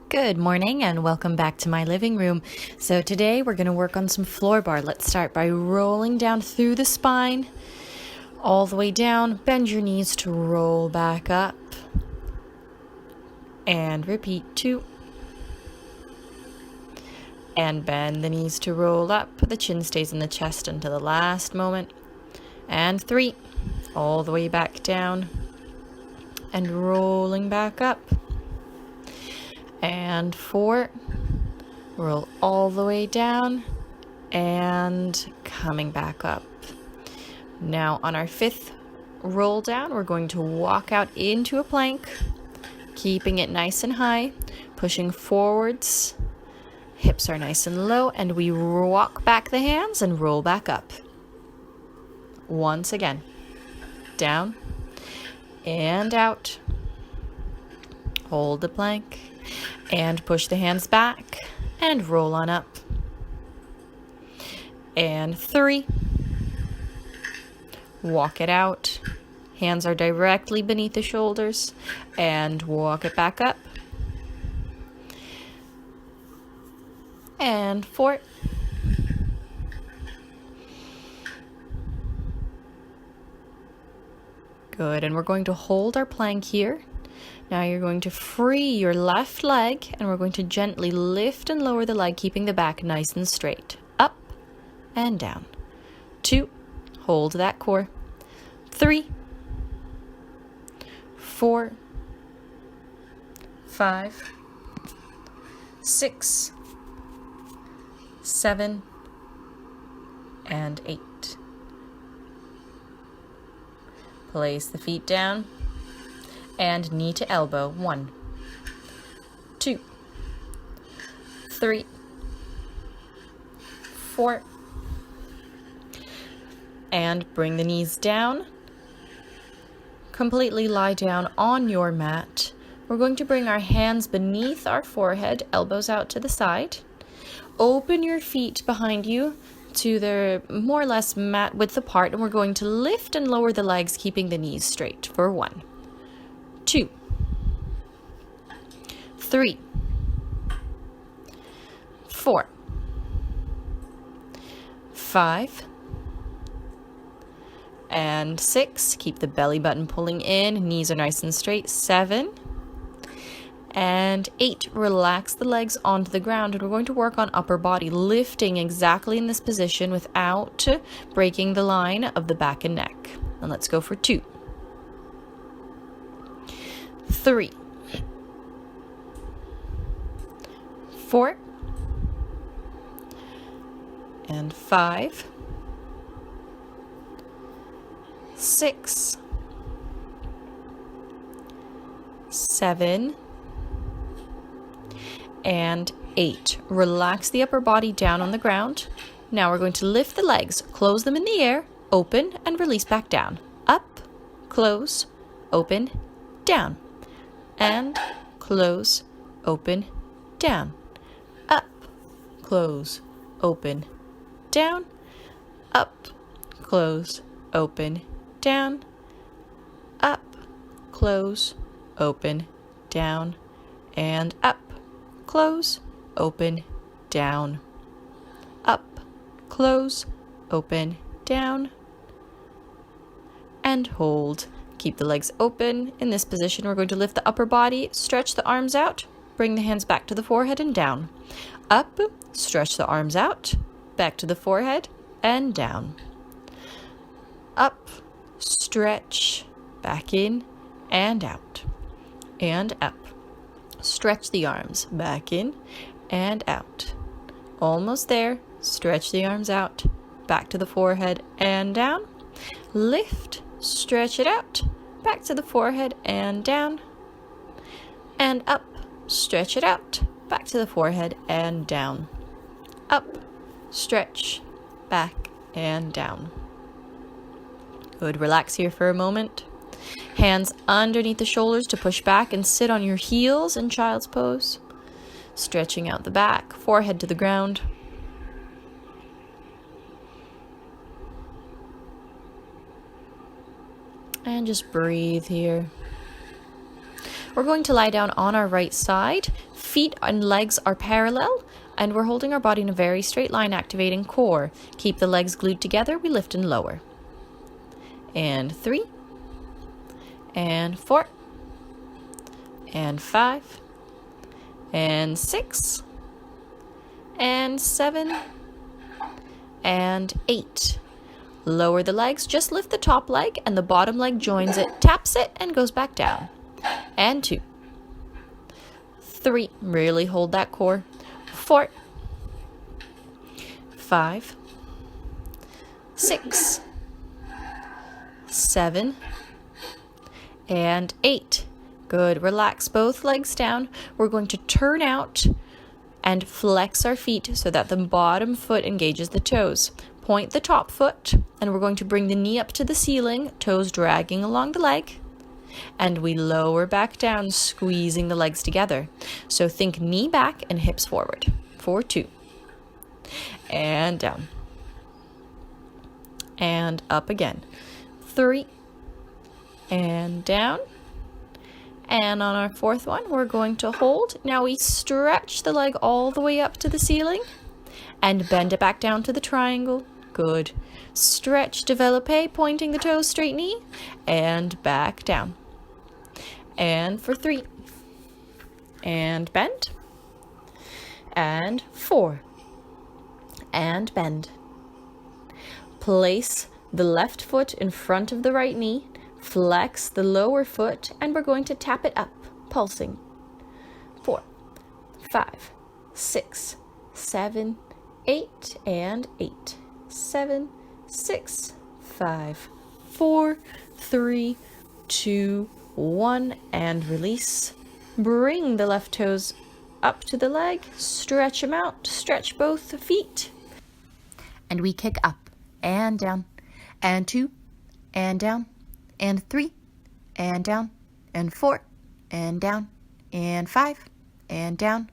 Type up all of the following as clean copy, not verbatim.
Good morning and welcome back to my living room. So today we're going to work on some floor bar. Let's start by rolling down through the spine, all the way down. Bend your knees to roll back up. And repeat 2. And bend the knees to roll up. The chin stays in the chest until the last moment. And 3. All the way back down. And rolling back up. And 4, roll all the way down and coming back up. Now on our 5th roll down, we're going to walk out into a plank, keeping it nice and high, pushing forwards, hips are nice and low, and we walk back the hands and roll back up. Once again, down and out, hold the plank. And push the hands back and roll on up. And 3. Walk it out. Hands are directly beneath the shoulders. And walk it back up. And 4. Good. And we're going to hold our plank here. Now you're going to free your left leg and we're going to gently lift and lower the leg, keeping the back nice and straight. Up and down. 2, hold that core. 3, 4, 5, 6, 7, and 8. Place the feet down. And knee to elbow. 1, 2, 3, 4. And bring the knees down. Completely lie down on your mat. We're going to bring our hands beneath our forehead, elbows out to the side. Open your feet behind you to the more or less mat width apart, and we're going to lift and lower the legs, keeping the knees straight for 1, 2, 3, 4, 5, and 6. Keep the belly button pulling in, knees are nice and straight. 7, and 8. Relax the legs onto the ground, and we're going to work on upper body, lifting exactly in this position without breaking the line of the back and neck. And let's go for 2, 3, 4, and 5, 6, 7, and 8. Relax the upper body down on the ground. Now we're going to lift the legs, close them in the air, open, and release back down. Up, close, open, down. And close, open, down. Up, close, open, down. Up, close, open, down. Up, close, open, down. And up, close, open, down. Up, close, open, down. And hold. Keep the legs open. In this position, we're going to lift the upper body, stretch the arms out, bring the hands back to the forehead and down. Up, stretch the arms out, back to the forehead and down. Up, stretch, back in and out. And up. Stretch the arms, back in and out. Almost there. Stretch the arms out, back to the forehead and down. Lift. Stretch it out, back to the forehead and down, and up, stretch it out, back to the forehead and down, up, stretch, back and down. Good, relax here for a moment. Hands underneath the shoulders to push back and sit on your heels in child's pose, stretching out the back, forehead to the ground. And just breathe here. We're going to lie down on our right side, Feet and legs are parallel, and we're holding our body in a very straight line, activating core. Keep the legs glued together, we lift and lower. And 3, and 4, and 5, and 6, and 7, and 8. Lower the legs, just lift the top leg and the bottom leg joins it, taps it, and goes back down. And 2, 3, really hold that core. 4, 5, 6, 7, and 8. Good. Relax both legs down. We're going to turn out and flex our feet so that the bottom foot engages the toes. Point the top foot, and we're going to bring the knee up to the ceiling, toes dragging along the leg, and we lower back down, squeezing the legs together. So think knee back and hips forward. For 2. And down. And up again. 3. And down. And on our 4th one, we're going to hold. Now we stretch the leg all the way up to the ceiling and bend it back down to the triangle. Good. Stretch, développé, pointing the toes, straight knee, and back down. And for 3. And bend. And 4. And bend. Place the left foot in front of the right knee. Flex the lower foot, and we're going to tap it up, pulsing. 4, 5, 6, 7, 8, and 8. 7, 6, 5, 4, 3, 2, 1, and release. Bring the left toes up to the leg, stretch them out, stretch both feet. And we kick up and down, and 2, and down, and 3, and down, and 4, and down, and 5, and down,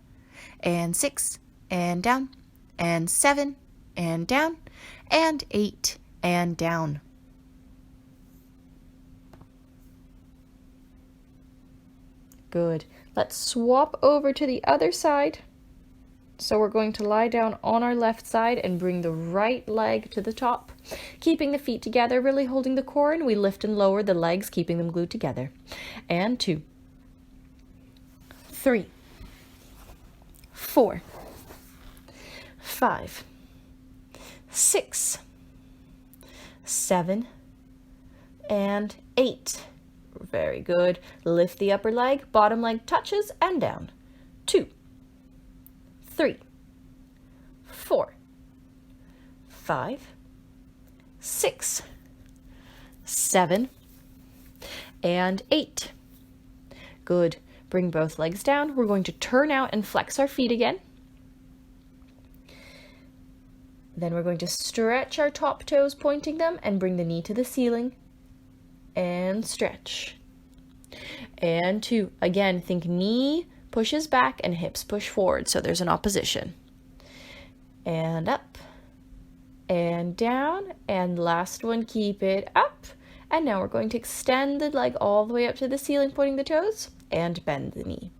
and 6, and down, and 7, and down, and 8, and down. Good. Let's swap over to the other side. So we're going to lie down on our left side and bring the right leg to the top, keeping the feet together, really holding the core, and we lift and lower the legs, keeping them glued together. And 2, 3, 4, 5, 6, 7, and 8. Very good. Lift the upper leg, bottom leg touches, and down. 2, 3, 4, 5, 6, 7, and 8. Good. Bring both legs down. We're going to turn out and flex our feet again. Then we're going to stretch our top toes, pointing them, and bring the knee to the ceiling. And stretch. And 2. Again, think knee pushes back and hips push forward, so there's an opposition. And up. And down. And last one, keep it up. And now we're going to extend the leg all the way up to the ceiling, pointing the toes, and bend the knee.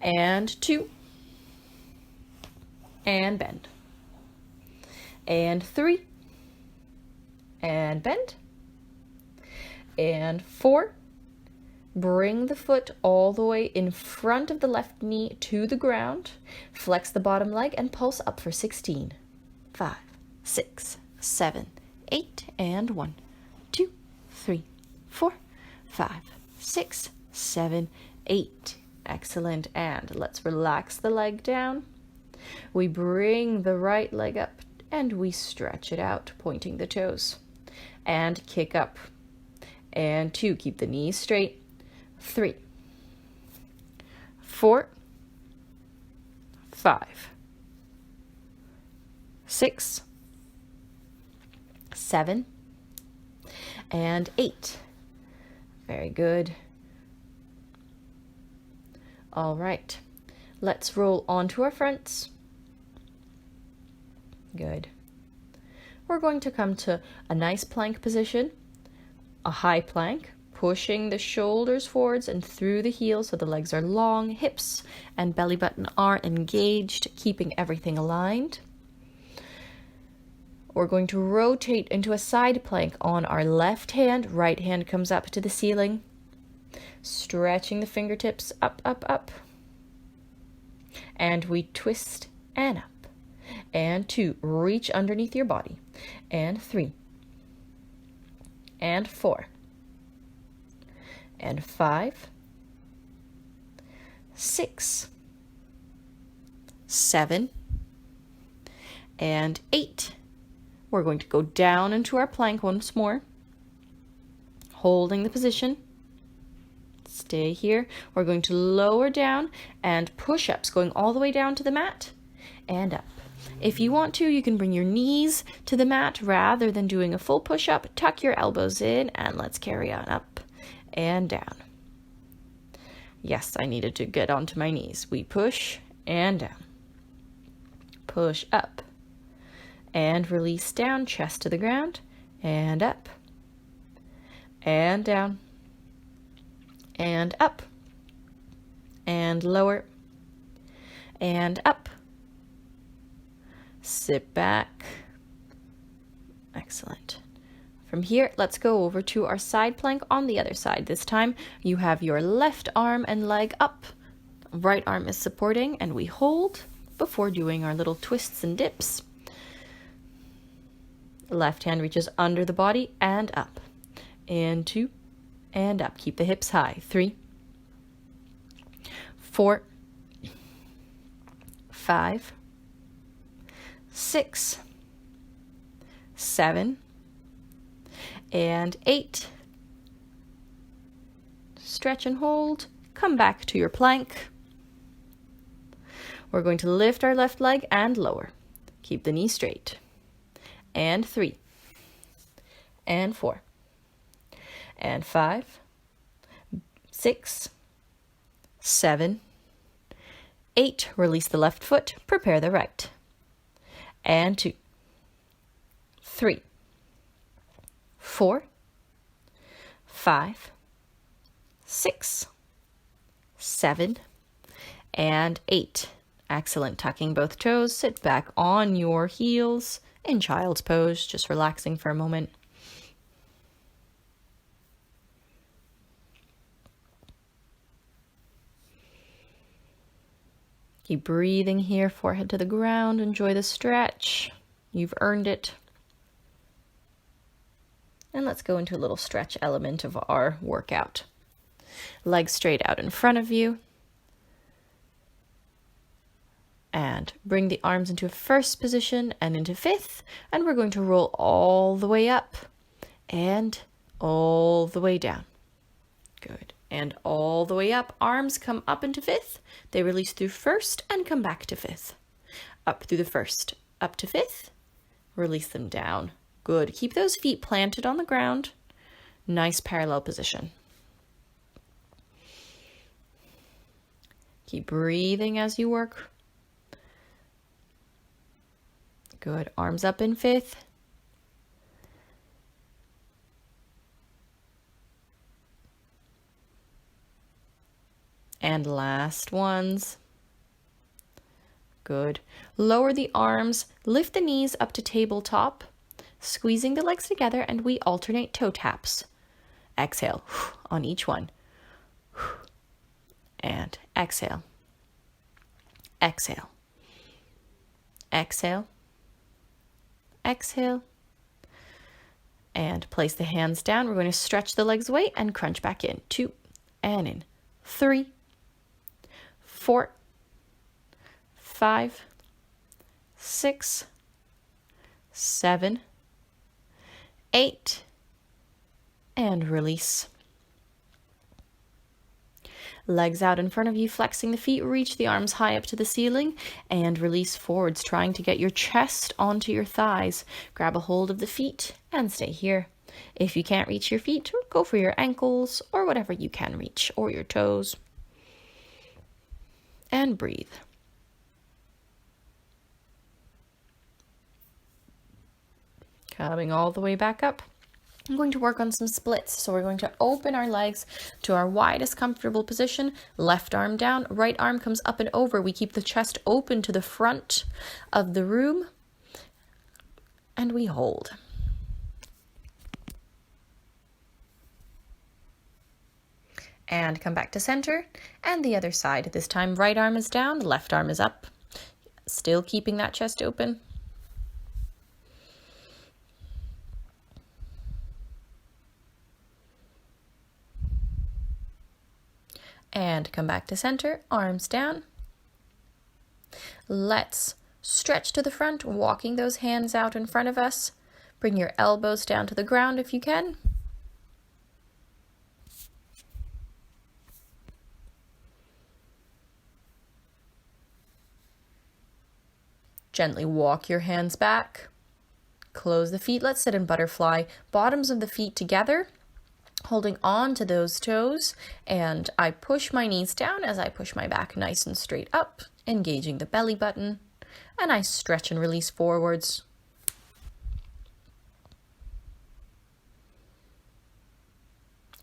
And 2. And bend. And 3. And bend. And 4. Bring the foot all the way in front of the left knee to the ground. Flex the bottom leg and pulse up for 16. 5, 6, 7, 8, and 1, 2, 3, 4, 5, 6, 7, 8. Excellent. And let's relax the leg down. We bring the right leg up and we stretch it out, pointing the toes. And kick up. And 2, keep the knees straight. 3, 4, 5, 6, 7, and 8. Very good. All right. Let's roll onto our fronts. Good. We're going to come to a nice plank position, a high plank. pushing the shoulders forwards and through the heels so the legs are long, hips and belly button are engaged, keeping everything aligned. We're going to rotate into a side plank on our left hand. Right hand comes up to the ceiling, stretching the fingertips up, up, up. And we twist and up. And 2, reach underneath your body. And 3. And 4. And 5. 6. 7. And 8. We're going to go down into our plank once more, holding the position. Stay here. We're going to lower down and push-ups, going all the way down to the mat and up. If you want to, you can bring your knees to the mat rather than doing a full push-up. Tuck your elbows in and let's carry on up and down. Yes, I needed to get onto my knees. We push and down. Push up and release down, chest to the ground and up and down and up and lower and up. Sit back. Excellent. From here, let's go over to our side plank on the other side. This time, you have your left arm and leg up. Right arm is supporting, and we hold before doing our little twists and dips. Left hand reaches under the body and up. And 2, and up. Keep the hips high. 3, 4, 5, 6, 7, and 8. Stretch and hold. Come back to your plank. We're going to lift our left leg and lower. Keep the knee straight. And 3, and 4, and 5, 6, 7, 8. Release the left foot. Prepare the right. And 2, 3, 4, 5, 6, 7, and 8. Excellent. Tucking both toes. Sit back on your heels in child's pose, just relaxing for a moment. Keep breathing here, forehead to the ground. Enjoy the stretch. You've earned it. And let's go into a little stretch element of our workout. Legs straight out in front of you. And bring the arms into first position and into 5th. And we're going to roll all the way up and all the way down. Good. And all the way up. Arms come up into 5th. They release through 1st and come back to 5th. Up through the 1st, up to 5th. Release them down. Good. Keep those feet planted on the ground. Nice parallel position. Keep breathing as you work. Good. Arms up in 5th. And last ones. Good. Lower the arms, lift the knees up to tabletop, squeezing the legs together, and we alternate toe taps. Exhale on each one. And exhale. Exhale. Exhale. Exhale. And place the hands down. We're going to stretch the legs away and crunch back in. 2 and in. 3, 4, 5, 6, 7, 8, and release. Legs out in front of you, flexing the feet, reach the arms high up to the ceiling and release forwards, trying to get your chest onto your thighs. Grab a hold of the feet and stay here. If you can't reach your feet, go for your ankles or whatever you can reach, or your toes. And breathe. Coming all the way back up. I'm going to work on some splits. So we're going to open our legs to our widest comfortable position. Left arm down, right arm comes up and over. We keep the chest open to the front of the room. And we hold. And come back to center. And the other side. This time right arm is down, left arm is up. Still keeping that chest open. And come back to center, arms down. Let's stretch to the front, walking those hands out in front of us. Bring your elbows down to the ground if you can. Gently walk your hands back. Close the feet. Let's sit in butterfly. Bottoms of the feet together, holding on to those toes. And I push my knees down as I push my back nice and straight up, engaging the belly button. And I stretch and release forwards.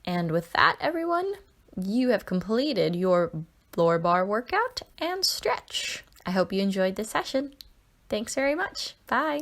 And with that, everyone, you have completed your floor bar workout and stretch. I hope you enjoyed this session. Thanks very much. Bye.